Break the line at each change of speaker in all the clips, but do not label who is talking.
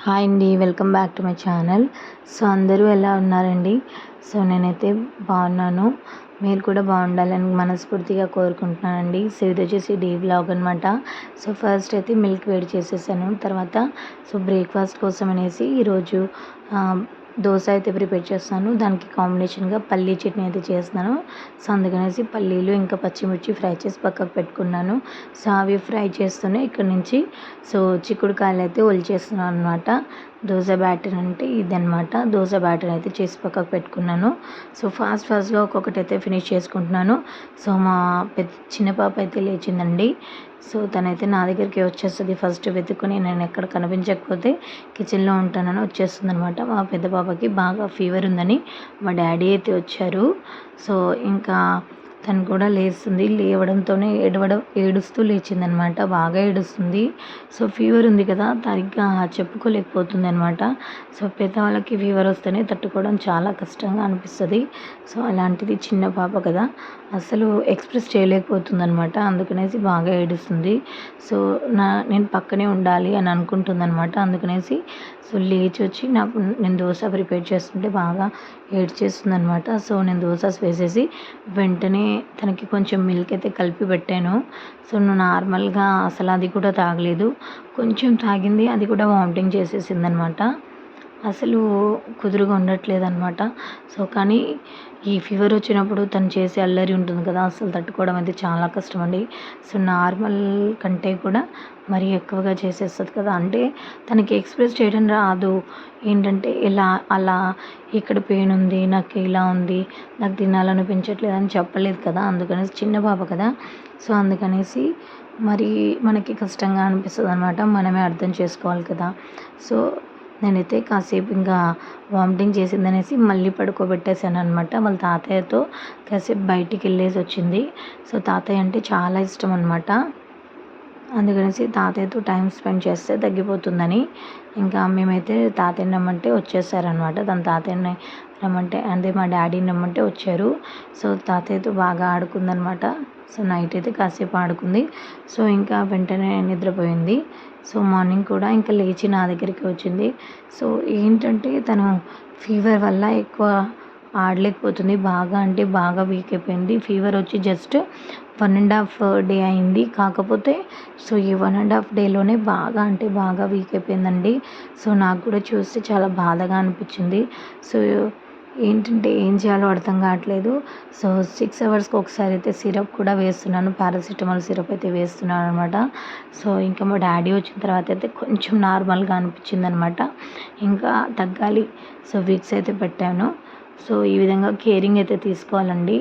Hi అండి. Welcome back to my channel. So అందరూ ఎలా ఉన్నారండి? సో నేనైతే బాగున్నాను. మీరు కూడా బాగుండాలని మనస్ఫూర్తిగా కోరుకుంటున్నానండి. సో ఇది వచ్చేసి డే వ్లాగ్ అనమాట. సో ఫస్ట్ అయితే మిల్క్ వేడి చేసేసాను. తర్వాత బ్రేక్ఫాస్ట్ కోసం అనేసి ఈరోజు దోశ అయితే ప్రిపేర్ చేస్తున్నాను. దానికి కాంబినేషన్గా పల్లీ చట్నీ అయితే చేస్తున్నాను. సో అందుకనేసి పల్లీలు ఇంకా పచ్చిమిర్చి ఫ్రై చేసి పక్కకు పెట్టుకున్నాను. సో అవి ఫ్రై చేస్తూనే ఇక్కడ నుంచి చిక్కుడుకాయలు అయితే ఒలిచేస్తున్నాను అనమాట. దోశ బ్యాటర్ అంటే ఇదనమాట. దోశ బ్యాటర్ అయితే చేసి పక్కకు పెట్టుకున్నాను. సో ఫాస్ట్గా ఒక్కొక్కటి అయితే ఫినిష్ చేసుకుంటున్నాను. సో మా చిన్న పాప అయితే లేచిందండి. సో తనైతే నా దగ్గరికి వచ్చేస్తుంది. ఫస్ట్ వెతుక్కుని నేను ఎక్కడ కనిపించకపోతే కిచెన్లో ఉంటానని వచ్చేస్తుంది అనమాట. మా పెద్ద పాపకి బాగా ఫీవర్ ఉందని మా డాడీ అయితే వచ్చారు. సో ఇంకా తను కూడా లేస్తుంది. లేవడంతోనే ఏడుస్తూ లేచిందనమాట. బాగా ఏడుస్తుంది. సో ఫీవర్ ఉంది కదా, సరిగ్గా చెప్పుకోలేకపోతుంది అనమాట. సో పెద్దవాళ్ళకి ఫీవర్ వస్తేనే తట్టుకోవడం చాలా కష్టంగా అనిపిస్తుంది. సో అలాంటిది చిన్న పాప కదా, అసలు ఎక్స్ప్రెస్ చేయలేకపోతుంది అనమాట. అందుకనేసి బాగా ఏడుస్తుంది. సో నేను పక్కనే ఉండాలి అని అనుకుంటుంది అనమాట. అందుకనేసి లేచి వచ్చి నేను దోశ ప్రిపేర్ చేస్తుంటే బాగా ఏడ్చేస్తుంది అనమాట. సో నేను దోశ వేసేసి వెంటనే తనకి కొంచెం మిల్క్ అయితే కలిపి పెట్టాను. సో నార్మల్గా అసలు అది కూడా తాగలేదు. కొంచెం తాగింది, అది కూడా వామిటింగ్ చేసేసింది అనమాట. అసలు కుదురుగా ఉండట్లేదనమాట. సో కానీ ఈ ఫీవర్ వచ్చినప్పుడు తను చేసే అల్లరి ఉంటుంది కదా, అసలు తట్టుకోవడం అయితే చాలా కష్టం అండి. సో నార్మల్ కంటే కూడా మరీ ఎక్కువగా చేసేస్తుంది కదా, అంటే తనకి ఎక్స్ప్రెస్ చేయడం రాదు. ఏంటంటే అలా ఇక్కడ పెయిన్ ఉంది, నాకు ఇలా ఉంది, నాకు తినాలనిపించట్లేదు అని చెప్పలేదు కదా. అందుకనేసి చిన్న పాప కదా, సో అందుకనేసి మరి మనకి కష్టంగా అనిపిస్తుంది అనమాట. మనమే అర్థం చేసుకోవాలి కదా. సో నేనైతే కాసేపు ఇంకా వామిటింగ్ చేసిందనేసి మళ్ళీ పడుకోబెట్టేశాను అనమాట. వాళ్ళ తాతయ్యతో కాసేపు బయటికి వెళ్ళేసి వచ్చింది. సో తాతయ్య అంటే చాలా ఇష్టం అనమాట. అందుకనేసి తాతయ్యతో టైం స్పెండ్ చేస్తే తగ్గిపోతుందని ఇంకా మేమైతే తాతయ్యని రమ్మంటే వచ్చేసారనమాట. తన తాతయ్యని రమ్మంటే అంటే మా డాడీని రమ్మంటే వచ్చారు. సో తాతయ్యతో బాగా ఆడుకుందనమాట. సో నైట్ అయితే కాసేపు ఆడుకుంది. సో ఇంకా వెంటనే నిద్రపోయింది. సో మార్నింగ్ కూడా ఇంకా లేచి నా దగ్గరికి వచ్చింది. సో ఏంటంటే తను ఫీవర్ వల్ల ఎక్కువ ఆడలేకపోతుంది. బాగా అంటే బాగా వీక్ అయిపోయింది. ఫీవర్ వచ్చి జస్ట్ 1.5 డే అయింది. కాకపోతే సో ఈ 1.5 డేలోనే బాగా అంటే బాగా వీక్ అయిపోయిందండి. సో నాకు కూడా చూస్తే చాలా బాధగా అనిపించింది. సో ఏంటంటే ఏం చేయాలో అర్థం కావట్లేదు. సో 6 అవర్స్కి ఒకసారి అయితే సిరప్ కూడా వేస్తున్నాను. పారాసిటమాల్ సిరప్ అయితే వేస్తున్నాను అనమాట. సో ఇంకా మా డాడీ వచ్చిన తర్వాత అయితే కొంచెం నార్మల్గా అనిపించింది అనమాట. ఇంకా తగ్గాలి. సో విక్స్ అయితే పెట్టాను. సో ఈ విధంగా కేరింగ్ అయితే తీసుకోవాలండి.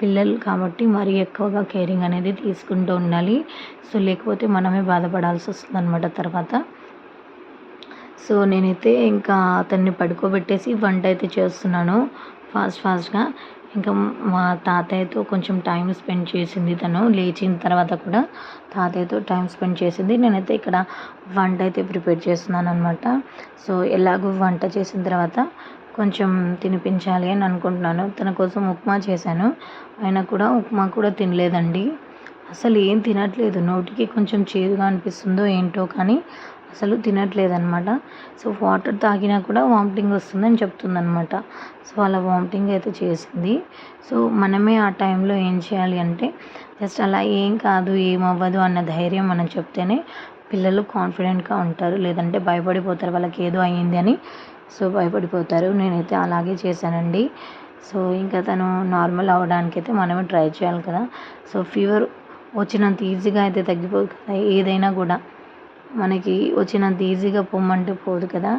పిల్లలు కాబట్టి మరీ ఎక్కువగా కేరింగ్ అనేది తీసుకుంటూ ఉండాలి. సో లేకపోతే మనమే బాధపడాల్సి వస్తుంది అనమాట తర్వాత. సో నేనైతే ఇంకా అతన్ని పడుకోబెట్టేసి వంట అయితే చేస్తున్నాను ఫాస్ట్గా. ఇంకా మా తాతయ్యతో కొంచెం టైం స్పెండ్ చేసింది. తను లేచిన తర్వాత కూడా తాతయ్యతో టైం స్పెండ్ చేసింది. నేనైతే ఇక్కడ వంట అయితే ప్రిపేర్ చేస్తున్నాను అనమాట. సో ఎలాగో వంట చేసిన తర్వాత కొంచెం తినిపించాలి అని అనుకుంటున్నాను. తన కోసం ఉప్మా చేశాను. అయినా కూడా ఉప్మా కూడా తినలేదండి. అసలు ఏం తినట్లేదు. నోటికి కొంచెం చేదుగా అనిపిస్తుందో ఏంటో కానీ అసలు తినట్లేదనమాట. సో వాటర్ తాగినా కూడా వామిటింగ్ వస్తుందని చెప్తుందనమాట. సో అలా వామిటింగ్ అయితే చేసింది. సో మనమే ఆ టైంలో ఏం చేయాలి అంటే జస్ట్ అలా ఏం కాదు, ఏమవ్వదు అన్న ధైర్యం మనం చెప్తేనే పిల్లలు కాన్ఫిడెంట్గా ఉంటారు. లేదంటే భయపడిపోతారు, వాళ్ళకి ఏదో అయ్యింది అని. సో భయపడిపోతారు. నేనైతే అలాగే చేశానండి. సో ఇంకా తను నార్మల్ అవ్వడానికి అయితే మనమే ట్రై చేయాలి కదా. సో ఫీవర్ వచ్చినంత ఈజీగా అయితే తగ్గిపోదు కదా, ఏదైనా కూడా మనకి వచ్చినంత ఈజీగా పొమ్మంటే పోదు కదా.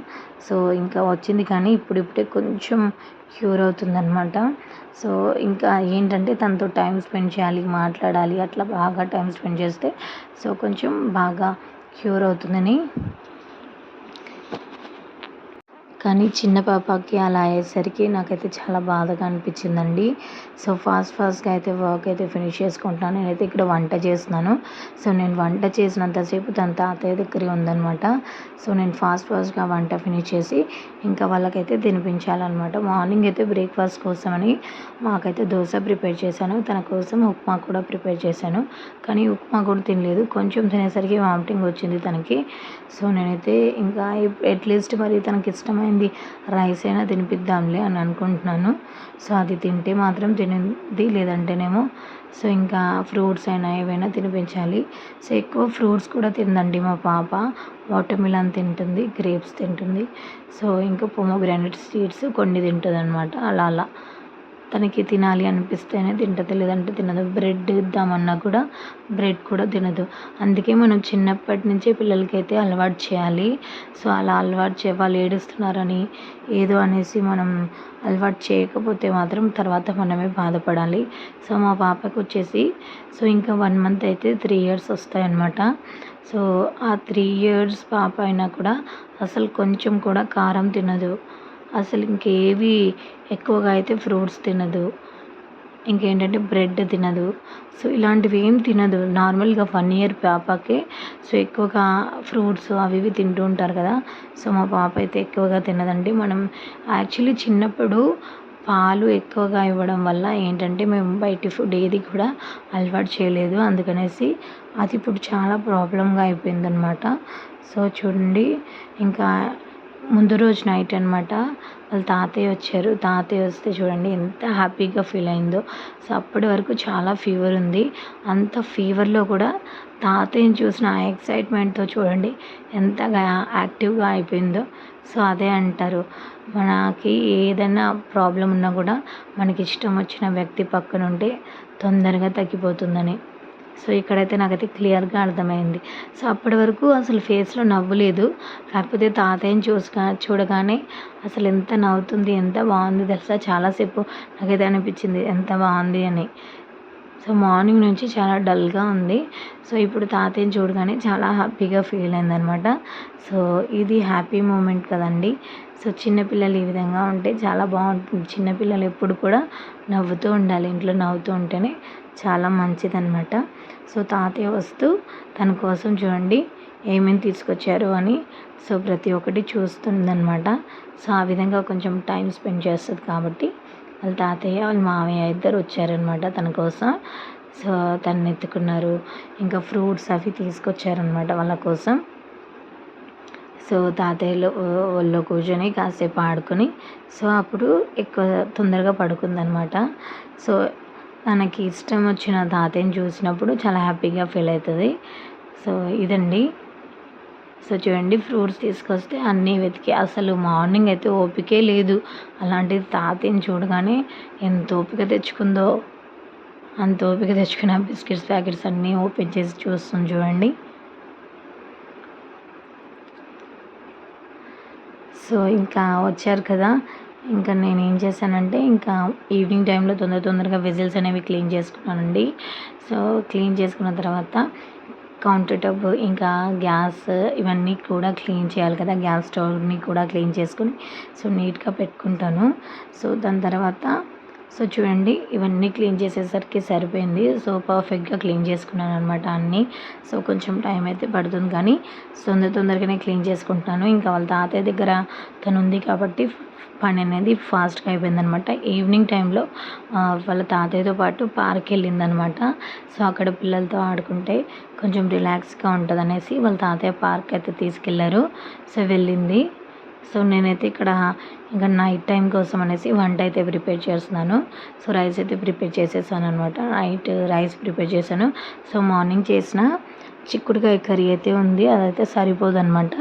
సో ఇంకా వచ్చింది కానీ ఇప్పుడిప్పుడే కొంచెం క్యూర్ అవుతుందన్నమాట. సో ఇంకా ఏంటంటే తనతో టైం స్పెండ్ చేయాలి, మాట్లాడాలి, అట్లా బాగా టైం స్పెండ్ చేస్తే సో కొంచెం బాగా క్యూర్ అవుతుందని కానీ చిన్న పాపకి అలా అయ్యేసరికి నాకైతే చాలా బాధగా అనిపించిందండి. సో ఫాస్ట్‌గా అయితే వర్క్ అయితే ఫినిష్ చేసుకుంటున్నాను. నేనైతే ఇక్కడ వంట చేస్తున్నాను. సో నేను వంట చేసినంత సేపు తన తాతయ్య దగ్గరే ఉందనమాట. సో నేను ఫాస్ట్‌గా వంట ఫినిష్ చేసి ఇంకా వాళ్ళకైతే తినిపించాలనమాట. మార్నింగ్ అయితే బ్రేక్‌ఫాస్ట్ కోసమని మాకైతే దోస ప్రిపేర్ చేశాను. తన కోసం ఉప్మా కూడా ప్రిపేర్ చేశాను. కానీ ఉప్మా కూడా తినలేదు. కొంచెం తినేసరికి వామిటింగ్ వచ్చింది తనకి. సో నేనైతే ఇంకా అట్‌లీస్ట్ మరి తనకి ఇష్టమైంది రైస్ అయినా తినిపిద్దాంలే అని అనుకుంటున్నాను. సో అది తింటే మాత్రం తినిద్ది, లేదంటేనేమో సో ఇంకా ఫ్రూట్స్ అయినా ఏవైనా తినిపించాలి. సో ఎక్కువ ఫ్రూట్స్ కూడా తినదండి మా పాప. వాటర్‌మిలన్ తింటుంది, గ్రేప్స్ తింటుంది. సో ఇంకా పొమోగ్రానేట్ సీడ్స్ కొన్ని తింటదనమాట. అలా తనకి తినాలి అనిపిస్తేనే తింటది, లేదంటే తినదు. బ్రెడ్ ఇద్దామన్నా కూడా బ్రెడ్ కూడా తినదు. అందుకే మనం చిన్నప్పటి నుంచే పిల్లలకైతే అలవాటు చేయాలి. సో అలా అలవాటు వాళ్ళు ఏడుస్తున్నారని ఏదో అనేసి మనం అలవాటు చేయకపోతే మాత్రం తర్వాత మనమే బాధపడాలి. సో మా పాపకొచ్చేసి సో ఇంకా 1 మంత్ అయితే 3 ఇయర్స్ వస్తాయన్నమాట. సో ఆ 3 ఇయర్స్ పాప అయినా కూడా అసలు కొంచెం కూడా కారం తినదు. అసలు ఇంకేవి ఎక్కువగా అయితే ఫ్రూట్స్ తినదు. ఇంకేంటంటే బ్రెడ్ తినదు. సో ఇలాంటివి ఏం తినదు. నార్మల్‌గా 1 ఇయర్ పాపకే సో ఎక్కువగా ఫ్రూట్స్ అవి ఇవి తింటూ ఉంటారు కదా! సో మా పాప అయితే ఎక్కువగా తినదండి. మనం యాక్చువల్లీ చిన్నప్పుడు పాలు ఎక్కువగా ఇవ్వడం వల్ల ఏంటంటే మేము బయటి ఫుడ్ ఏది కూడా అలవాటు చేయలేదు. అందుకనేసి అది ఇప్పుడు చాలా ప్రాబ్లమ్‌గా అయిపోయిందనమాట. సో చూడండి, ఇంకా ముందు రోజు నైట్ అనమాట. వాళ్ళ తాతయ్య వచ్చారు. తాతయ్య వస్తే చూడండి ఎంత హ్యాపీగా ఫీల్ అయిందో. సో అప్పటి వరకు చాలా ఫీవర్ ఉంది. అంత ఫీవర్‌లో కూడా తాతయ్యని చూసిన ఆ ఎక్సైట్‌మెంట్‌తో చూడండి ఎంతగా యాక్టివ్‌గా అయిపోయిందో. సో అదే అంటారు, మనకి ఏదైనా ప్రాబ్లమ్ ఉన్నా కూడా మనకి ఇష్టం వచ్చిన వ్యక్తి పక్కన ఉంటే తొందరగా తగ్గిపోతుందని. సో ఇక్కడైతే నాకైతే క్లియర్‌గా అర్థమైంది. సో అప్పటి వరకు అసలు ఫేస్‌లో నవ్వు లేదు. కాకపోతే తాతయ్యని చూడగానే అసలు ఎంత నవ్వుతుంది, ఎంత బాగుంది తెలుసా! చాలాసేపు నాకైతే అనిపించింది ఎంత బాగుంది అని. సో మార్నింగ్ నుంచి చాలా డల్‌గా ఉంది. సో ఇప్పుడు తాతయ్యని చూడగానే చాలా హ్యాపీగా ఫీల్ అయిందనమాట. సో ఇది హ్యాపీ మూమెంట్ కదండీ! సో చిన్నపిల్లలు ఈ విధంగా ఉంటే చాలా బాగుంటుంది. చిన్నపిల్లలు ఎప్పుడు కూడా నవ్వుతూ ఉండాలి. ఇంట్లో నవ్వుతూ ఉంటేనే చాలా మంచిదనమాట. సో తాతయ్య వస్తూ తన కోసం చూడండి ఏమేమి తీసుకొచ్చారు అని సో ప్రతి ఒక్కటి చూస్తుందనమాట. సో ఆ విధంగా కొంచెం టైం స్పెండ్ చేస్తది కాబట్టి వాళ్ళ తాతయ్య, వాళ్ళ మామయ్య ఇద్దరు వచ్చారనమాట తన కోసం. సో తనని ఎత్తుకున్నారు. ఇంకా ఫ్రూట్స్ అవి తీసుకొచ్చారనమాట వాళ్ళ కోసం. సో తాతయ్యలో ఒళ్ళో కూర్చొని కాసేపు ఆడుకొని సో అప్పుడు ఎక్కువ తొందరగా పడుకుందనమాట. సో తనకి ఇష్టం వచ్చిన తాతయ్యని చూసినప్పుడు చాలా హ్యాపీగా ఫీల్ అవుతుంది. సో ఇదండి. సో చూడండి, ఫ్రూట్స్ తీసుకొస్తే అన్నీ వెతికి అసలు మార్నింగ్ అయితే ఓపికే లేదు. అలాంటిది తాతయ్యని చూడగానే ఎంత ఓపిక తెచ్చుకుందో అంత ఓపిక తెచ్చుకుని ఆ బిస్కెట్స్ ప్యాకెట్స్ అన్నీ ఓపెన్ చేసి చూస్తుంది చూడండి. సో ఇంకా వచ్చారు కదా! ఇంకా నేనేం చేశానంటే ఇంకా ఈవినింగ్ టైంలో తొందరగా వెజిల్స్ అనేవి క్లీన్ చేసుకున్నానండి. సో క్లీన్ చేసుకున్న తర్వాత కౌంటర్ టాప్ ఇంకా గ్యాస్ ఇవన్నీ కూడా క్లీన్ చేయాలి కదా! గ్యాస్ స్టవ్‌ని కూడా క్లీన్ చేసుకొని సో నీట్‌గా పెట్టుకుంటాను. సో దాని తర్వాత సో చూడండి ఇవన్నీ క్లీన్ చేసేసరికి సరిపోయింది. సో పర్ఫెక్ట్‌గా క్లీన్ చేసుకున్నాననమాట అన్నీ. సో కొంచెం టైం అయితే పడుతుంది కానీ తొందరగానే క్లీన్ చేసుకుంటున్నాను. ఇంకా వాళ్ళ తాతయ్య దగ్గర తనుంది కాబట్టి పని అనేది ఫాస్ట్‌గా అయిపోయిందనమాట. ఈవినింగ్ టైంలో వాళ్ళ తాతయ్యతో పాటు పార్క్‌కి వెళ్ళిందనమాట. సో అక్కడ పిల్లలతో ఆడుకుంటే కొంచెం రిలాక్స్‌గా ఉంటదనేసి వాళ్ళ తాతయ్య పార్క్ అయితే తీసుకెళ్లారు. సో వెళ్ళింది. సో నేనైతే ఇక్కడ ఇంకా నైట్ టైం కోసం అనేసి వంట అయితే ప్రిపేర్ చేస్తున్నాను. సో రైస్ అయితే ప్రిపేర్ చేసేసాననమాట. నైట్ రైస్ ప్రిపేర్ చేశాను. సో మార్నింగ్ చేసిన చిక్కుడుకాయ కర్రీ అయితే ఉంది. అదైతే సరిపోదనమాట.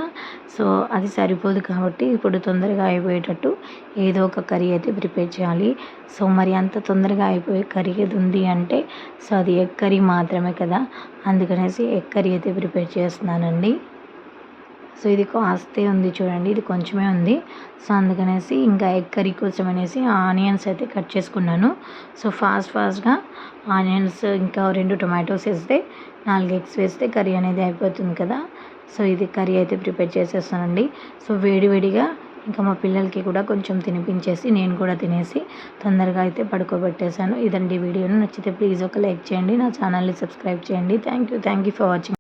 సో అది సరిపోదు కాబట్టి ఇప్పుడు తొందరగా అయిపోయేటట్టు ఏదో ఒక కర్రీ అయితే ప్రిపేర్ చేయాలి. సో మరి అంత తొందరగా అయిపోయే కర్రీ ఏది ఉంది అంటే సో అది ఎగ్ కర్రీ మాత్రమే కదా! అందుకనేసి ఎగ్ కర్రీ అయితే ప్రిపేర్ చేస్తున్నానండి. సో ఇది కాస్తే ఉంది చూడండి, ఇది కొంచెమే ఉంది. సో అందుకనేసి ఇంకా ఎగ్ కర్రీ కోసం అనేసి ఆనియన్స్ అయితే కట్ చేసుకున్నాను. సో ఫాస్ట్‌గా ఆనియన్స్ ఇంకా 2 టొమాటోస్ వేస్తే 4 ఎగ్స్ వేస్తే కర్రీ అనేది అయిపోతుంది కదా! సో ఇది కర్రీ అయితే ప్రిపేర్ చేసేస్తానండి. సో వేడిగా ఇంకా మా పిల్లలకి కూడా కొంచెం తినిపించేసి నేను కూడా తినేసి తొందరగా అయితే పడుకోబెట్టేశాను. ఇదండి వీడియోను. నచ్చితే ప్లీజ్ ఒక లైక్ చేయండి. నా ఛానల్ని సబ్స్క్రైబ్ చేయండి. Thank you for watching.